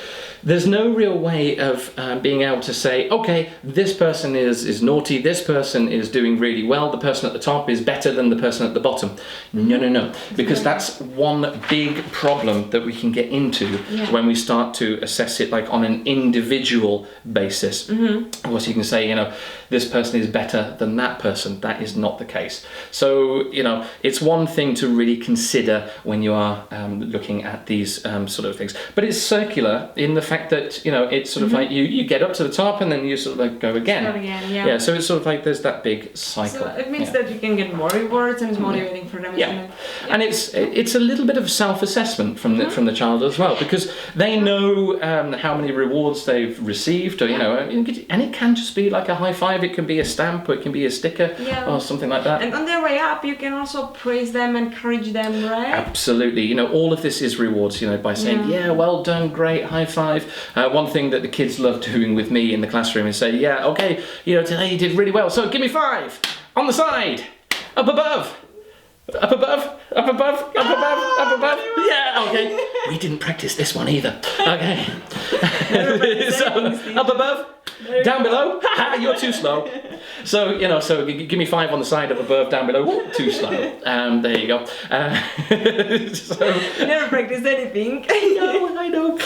There's no real way of being able to say, okay, this person is naughty, this person is doing really well, the person at the top is better than the person at the bottom. No. Because that's one big problem that we can get into when we start to assess it like on an individual basis. Of course, you can say, this person is better than that person. That is not the case. So, it's one thing to really consider when you are looking at these sort of things. But it's circular in the fact that, it's sort of like you get up to the top and then you sort of like go again. Yeah, so it's sort of like there's that big cycle. So it means that you can get more rewards and it's motivating for them. And it's a little bit of self-assessment from the child as well, because they know how many rewards they've received, or and it can just be like a high five, it can be a stamp, or it can be a sticker, or something like that. And on their way up, you can also praise them, encourage them, right? Absolutely. All of this is rewards. By saying, yeah, well done, great, high five. One thing that the kids love doing with me in the classroom is say, yeah, okay, today you did really well, so give me 5 on the side, up above. Up above, up above, up above, up above. Yeah, okay. We didn't practice this one either. Okay. So, up above, down below. Haha, you're too slow. So, so give me 5 on the side, up above, down below. Whoop, too slow. There you go. You never practiced anything. I know.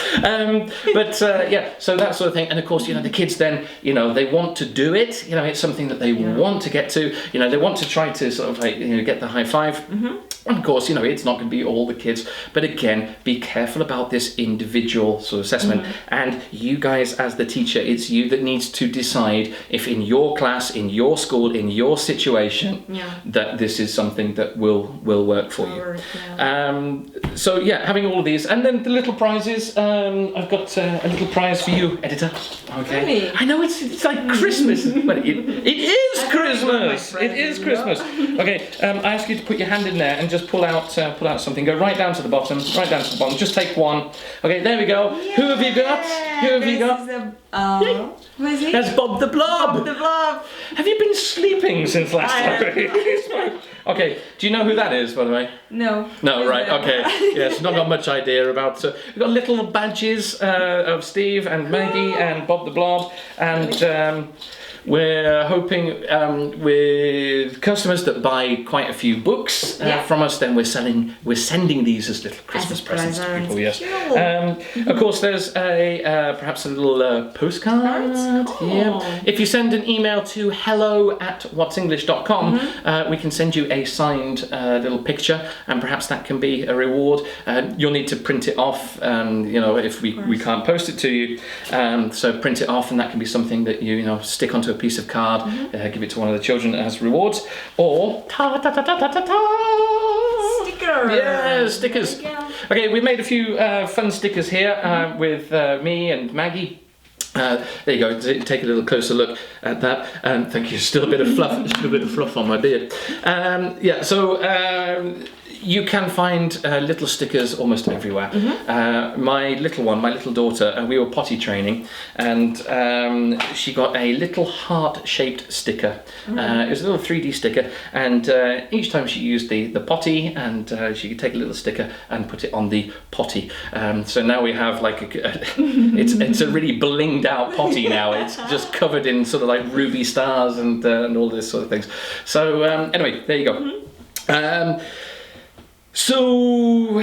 So that sort of thing. And of course, the kids then, they want to do it. It's something that they want to get to. They want to try to sort of like, get the high five. And of course, it's not going to be all the kids, but again, be careful about this individual sort of assessment. And you guys, as the teacher, it's you that needs to decide if in your class, in your school, in your situation, that this is something that will work for you. So having all of these, and then the little prizes. I've got a little prize for you, editor. Okay. Really? I know it's like Christmas, but it is Christmas. It is Christmas. Okay. I ask you to put your hand in there and just pull out something. Go right down to the bottom. Right down to the bottom. Just take one. Okay. There we go. Yeah, who have you got? Who have you got? Who is it? That's Bob the Blob. Bob the Blob. Have you been sleeping since last time? Okay, do you know who that is, by the way? No. No, right, okay. Yes, not got much idea about... we've got little badges of Steve and Maggie and Bob the Blob, and we're hoping with customers that buy quite a few books from us, then we're sending these as little Christmas presents to people, yes. Of course, there's perhaps a little postcard. Yeah. If you send an email to hello@whatsenglish.com, we can send you a signed little picture, and perhaps that can be a reward. You'll need to print it off, if we can't post it to you. So print it off, and that can be something that you stick onto a piece of card, give it to one of the children as rewards, or Sticker. Yeah, stickers. Okay, we made a few fun stickers here with me and Maggie. There you go. Take a little closer look at that. Thank you. Still a bit of fluff on my beard. You can find little stickers almost everywhere. My little daughter, we were potty training, and she got a little heart-shaped sticker. It was a little 3D sticker, and each time she used the potty, and she could take a little sticker and put it on the potty. So now we have like it's a really blinged out potty now. It's just covered in sort of like ruby stars and all this sort of things. So anyway, there you go. So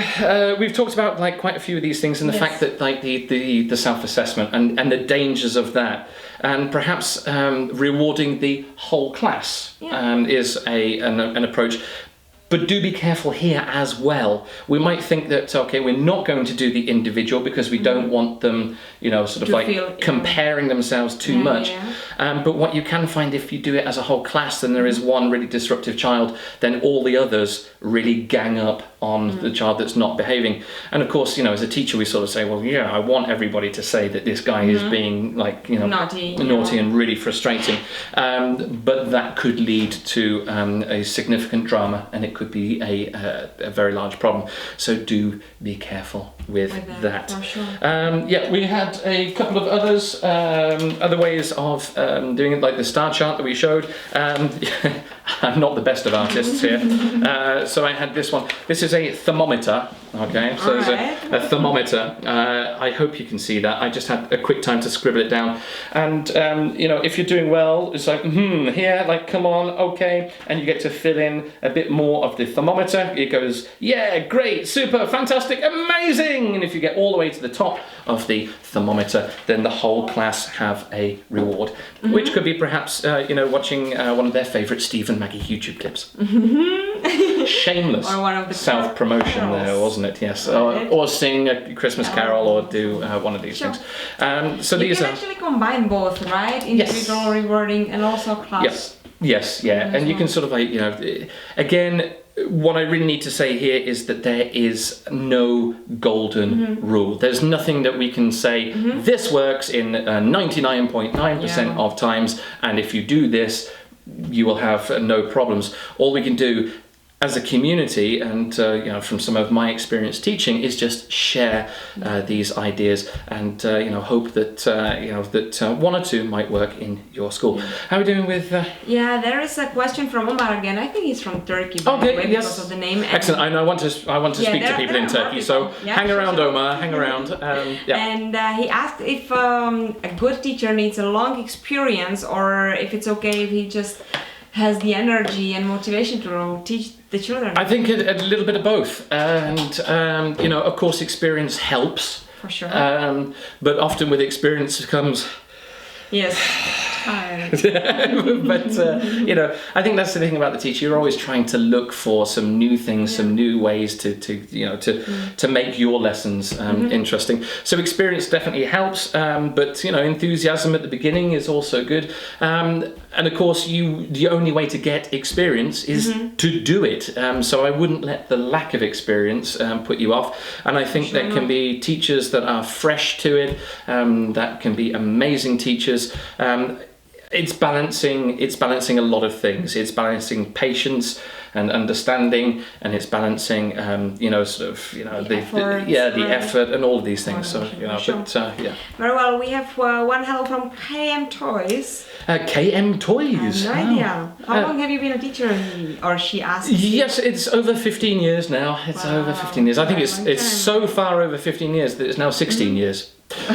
we've talked about like quite a few of these things, and the fact that like the self-assessment and the dangers of that, and perhaps rewarding the whole class is an approach. But do be careful here as well. We might think that, okay, we're not going to do the individual because we don't want them, sort of To like feel, comparing themselves too much. Yeah. But what you can find if you do it as a whole class, then there is one really disruptive child, then all the others really gang up on the child that's not behaving. And of course, as a teacher, we sort of say, well, yeah, I want everybody to say that this guy is being like, naughty and really frustrating. But that could lead to a significant drama, and it could be a very large problem. So do be careful with that. For sure. We had a couple of others, other ways of doing it, like the star chart that we showed. I'm not the best of artists here. So I had this one. This is a thermometer. Okay, so there's a thermometer. I hope you can see that. I just had a quick time to scribble it down. And, if you're doing well, it's like, here, like, come on, okay. And you get to fill in a bit more of the thermometer. It goes, yeah, great, super, fantastic, amazing. And if you get all the way to the top of the thermometer, then the whole class have a reward, which could be perhaps, watching one of their favourite Steve and Maggie YouTube clips. Shameless Or one of the self-promotion there, wasn't it? Yes. Or sing a Christmas carol, or do one of these things. So you these can are actually combine both, right? Individual rewarding and also class. Yes, and you can sort of like, again, what I really need to say here is that there is no golden rule. There's nothing that we can say, this works in 99.9% of times, and if you do this, you will have no problems. All we can do as a community, and from some of my experience teaching, is just share these ideas, and hope that that one or two might work in your school. How are we doing with? There is a question from Omar again. I think he's from Turkey. Because of the name. Excellent. I want to speak to people in Turkey. So hang around, Omar. Hang around. And he asked if a good teacher needs a long experience, or if it's okay if he just has the energy and motivation to teach the children. I think a little bit of both, and of course, experience helps. For sure. But often with experience comes. Yes. But I think that's the thing about the teacher. You're always trying to look for some new things, some new ways to make your lessons interesting. So experience definitely helps, but enthusiasm at the beginning is also good. And of course, the only way to get experience is to do it. So I wouldn't let the lack of experience put you off. And I think there can be teachers that are fresh to it. That can be amazing teachers. It's balancing a lot of things. It's balancing patience and understanding, and it's balancing the effort and all of these things. So Very well. We have one hello from KM Toys. KM Toys. I have no idea. How long have you been a teacher? Or she asked. Yes, it's over 15 years now. It's over 15 years. I think it's so far over 15 years that it's now 16 years. I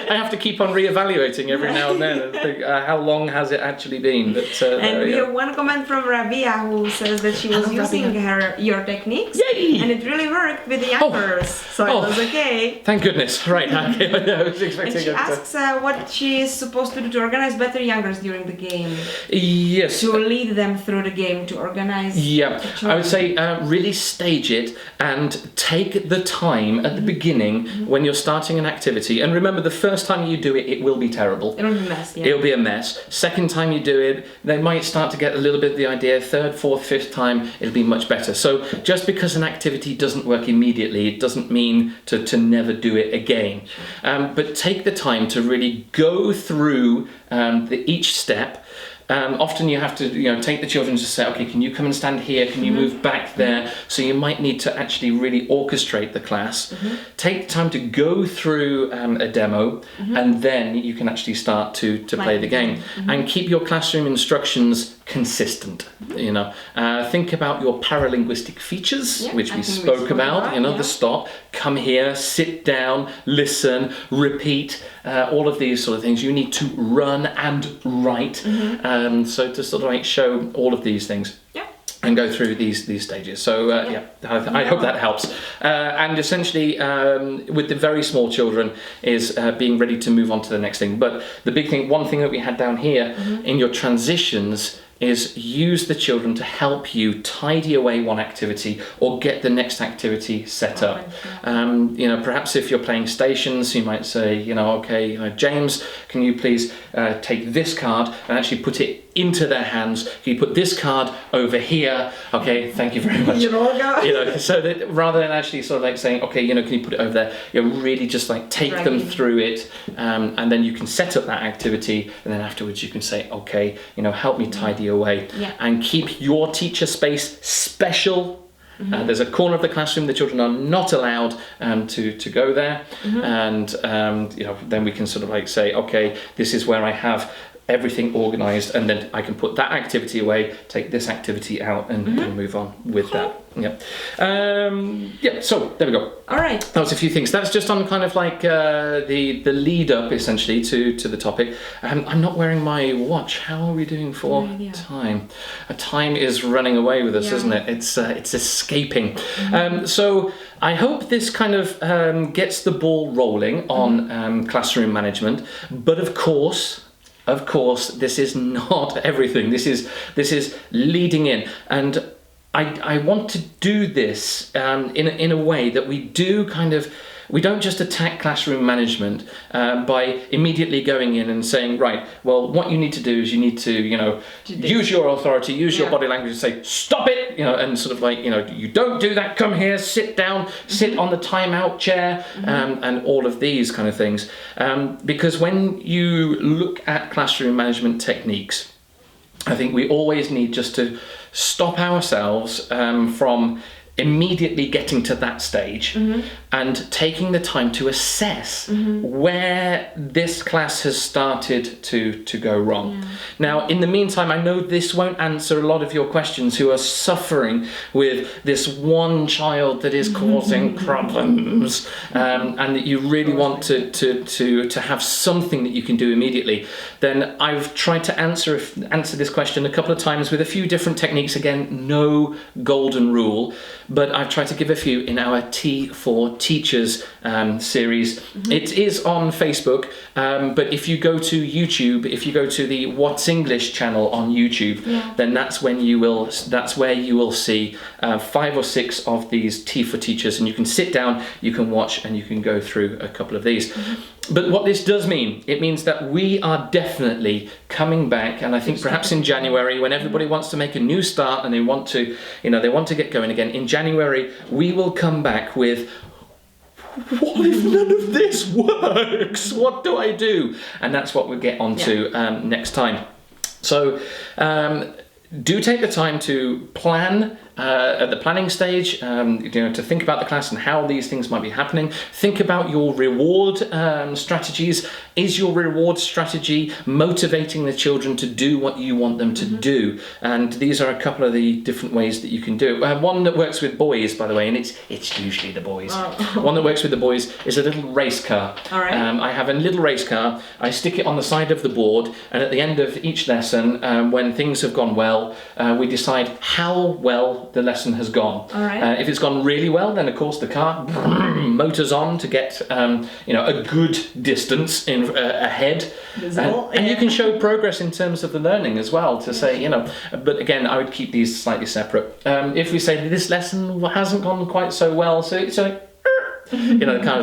have to keep on re-evaluating every now and then and think, how long has it actually been? But, and we have one comment from Rabia, who says that she was using your techniques. Yay! And it really worked with the youngers, so it was okay. Thank goodness. Right. Okay. I was expecting. And she asks what she is supposed to do to organize better youngers during the game. Yes. To lead them through the game, to organize. Yeah, I would say really stage it and take the time at the beginning when you're starting an activity. And remember, the first time you do it, it will be terrible. It'll be a mess, yeah. It'll be a mess. Second time you do it, they might start to get a little bit of the idea. Third, fourth, fifth time, it'll be much better. So just because an activity doesn't work immediately, it doesn't mean to never do it again. But take the time to really go through each step. Often you have to take the children to say, okay, can you come and stand here? Can you move back there? So you might need to actually really orchestrate the class. Take time to go through a demo, and then you can actually start to play the game. And keep your classroom instructions consistent. Think about your paralinguistic features, which we spoke about. The stop, come here, sit down, listen, repeat, all of these sort of things. You need to run and write. So to sort of show all of these things. And go through these stages. So I hope that helps. And essentially, with the very small children, is being ready to move on to the next thing. But the big thing, one thing that we had down here in your transitions, is use the children to help you tidy away one activity or get the next activity set up. Perhaps if you're playing stations, you might say, okay, James, can you please take this card and actually put it into their hands? Can you put this card over here? Okay, thank you very much. So that rather than actually sort of like saying, okay, can you put it over there? Really just like take them through it, and then you can set up that activity, and then afterwards you can say, okay, help me tidy away, and keep your teacher space special. There's a corner of the classroom the children are not allowed to go there, and then we can sort of like say, okay, this is where I have everything organized, and then I can put that activity away, take this activity out, and move on with that. So there we go. All right, that was a few things. That's just on kind of like the lead up essentially to the topic. I'm not wearing my watch. How are we doing for time? Time is running away with us, isn't it? It's escaping. So I hope this kind of gets the ball rolling on classroom management, but of course, this is not everything. This is leading in, and I want to do this in a way that we don't just attack classroom management by immediately going in and saying, right, well, what you need to do is you need to, use your authority, use your body language and say, stop it, and sort of like, you don't do that, come here, sit down, sit on the timeout chair, and all of these kind of things. Because when you look at classroom management techniques, I think we always need just to stop ourselves from immediately getting to that stage and taking the time to assess where this class has started to go wrong. Now, in the meantime, I know this won't answer a lot of your questions who are suffering with this one child that is causing problems, and that you really want to have something that you can do immediately. Then I've tried to answer this question a couple of times with a few different techniques. Again, no golden rule, but I've tried to give a few in our T for Teachers series. It is on Facebook, but if you go to YouTube, if you go to the What's English channel on YouTube, then that's where you will see 5 or 6 of these T for Teachers, and you can sit down, you can watch, and you can go through a couple of these. But what this does mean, it means that we are definitely coming back, and I think perhaps in January, when everybody wants to make a new start and they want to get going again, in January, we will come back with, what if none of this works? What do I do? And that's what we'll get onto next time. So do take the time to plan at the planning stage, to think about the class and how these things might be happening. Think about your reward strategies. Is your reward strategy motivating the children to do what you want them to do? And these are a couple of the different ways that you can do it. One that works with boys, by the way, and it's usually the boys. One that works with the boys is a little race car. All right. I have a little race car. I stick it on the side of the board, and at the end of each lesson, when things have gone well, we decide how well the lesson has gone. All right. If it's gone really well, then of course the car motors on to get a good distance ahead, and you can show progress in terms of the learning as well. To say, but again, I would keep these slightly separate. If we say this lesson hasn't gone quite so well, so it's like, the car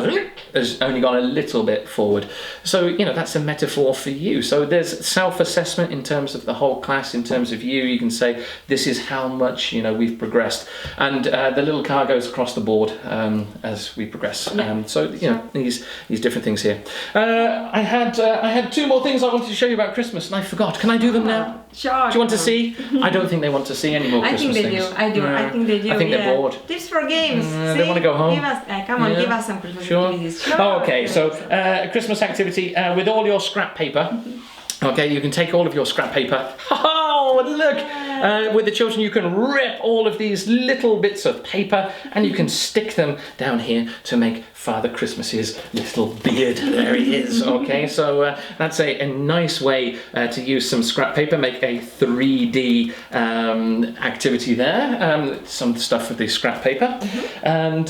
has only gone a little bit forward. So, that's a metaphor for you. So there's self-assessment in terms of the whole class, in terms of you. You can say, this is how much, we've progressed. And the little car goes across the board as we progress. These different things here. I had 2 more things I wanted to show you about Christmas, and I forgot. Can I do them now? Sure. Do you want to see? I don't think they want to see any more Christmas things. I think they do. I think they're bored. Tips for games. They want to go home. Give us some Christmas activities. Sure. Oh, okay, so a Christmas activity with all your scrap paper. Okay, you can take all of your scrap paper. Oh, look! With the children, you can rip all of these little bits of paper and you can stick them down here to make Father Christmas's little beard. There he is. Okay, so that's a nice way to use some scrap paper, make a 3D activity there. Some stuff with the scrap paper. And,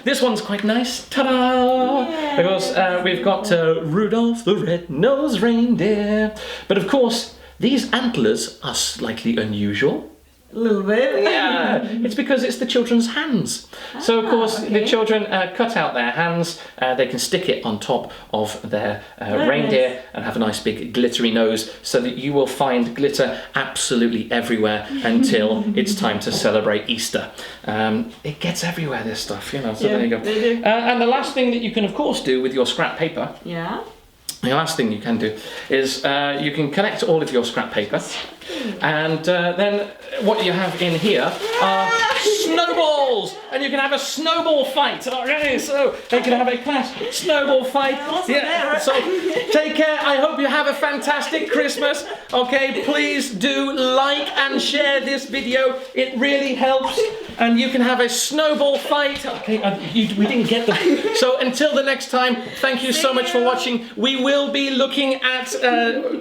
this one's quite nice. Ta-da! Yeah. Because we've got Rudolph the Red-Nosed Reindeer. But of course, These antlers are slightly unusual. A little bit. Yeah, it's because it's the children's hands. So of course the children cut out their hands, they can stick it on top of their reindeer and have a nice big glittery nose, so that you will find glitter absolutely everywhere until it's time to celebrate Easter. It gets everywhere, this stuff, you know, so there you go. They do. And the last thing that you can of course do with your scrap paper, the last thing you can do is you can collect all of your scrap paper, and then what you have in here are snowballs, and you can have a snowball fight. Okay, so they can have a class snowball fight. Yeah. So take care. I hope you have a fantastic Christmas. Okay, please do like and share this video. It really helps, and you can have a snowball fight. Okay, we didn't get them. So until the next time, thank you so much for watching. We will be looking at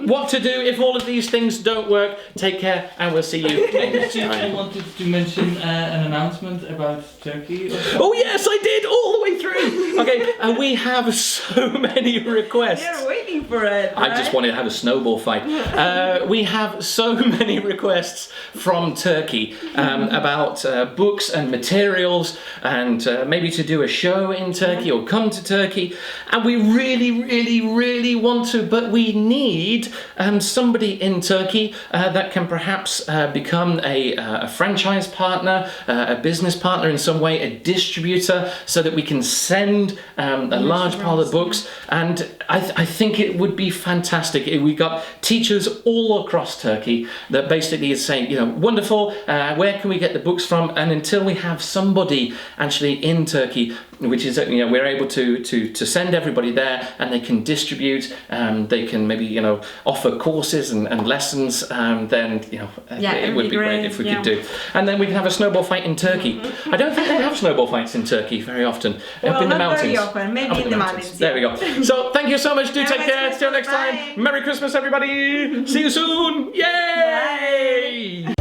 what to do if all of these things don't work. Take care, and we'll see you next time. I wanted to mention an announcement about Turkey. Oh yes, I did, all the way through. Okay, we have so many requests. You're waiting for it, right? I just wanted to have a snowball fight. We have so many requests from Turkey about books and materials, and maybe to do a show in Turkey or come to Turkey. And we really want to, but we need somebody in Turkey that can perhaps become a franchise partner, a business partner in some way, a distributor, so that we can send a large pile of books. And I think it would be fantastic. We got teachers all across Turkey that basically is saying, you know, wonderful, where can we get the books from? And until we have somebody actually in Turkey, which is, you know, we're able to send everybody there, and they can distribute, they can maybe, you know, offer courses and lessons, then, you know, it would be great if we could do. And then we can have a snowball fight in Turkey. I don't think they have snowball fights in Turkey very often. Well, Up in the not mountains. very often. Maybe in the mountains. There we go. So thank you so much. Do take care. Till next Bye. time. Merry Christmas, everybody. See you soon. Yay! Bye.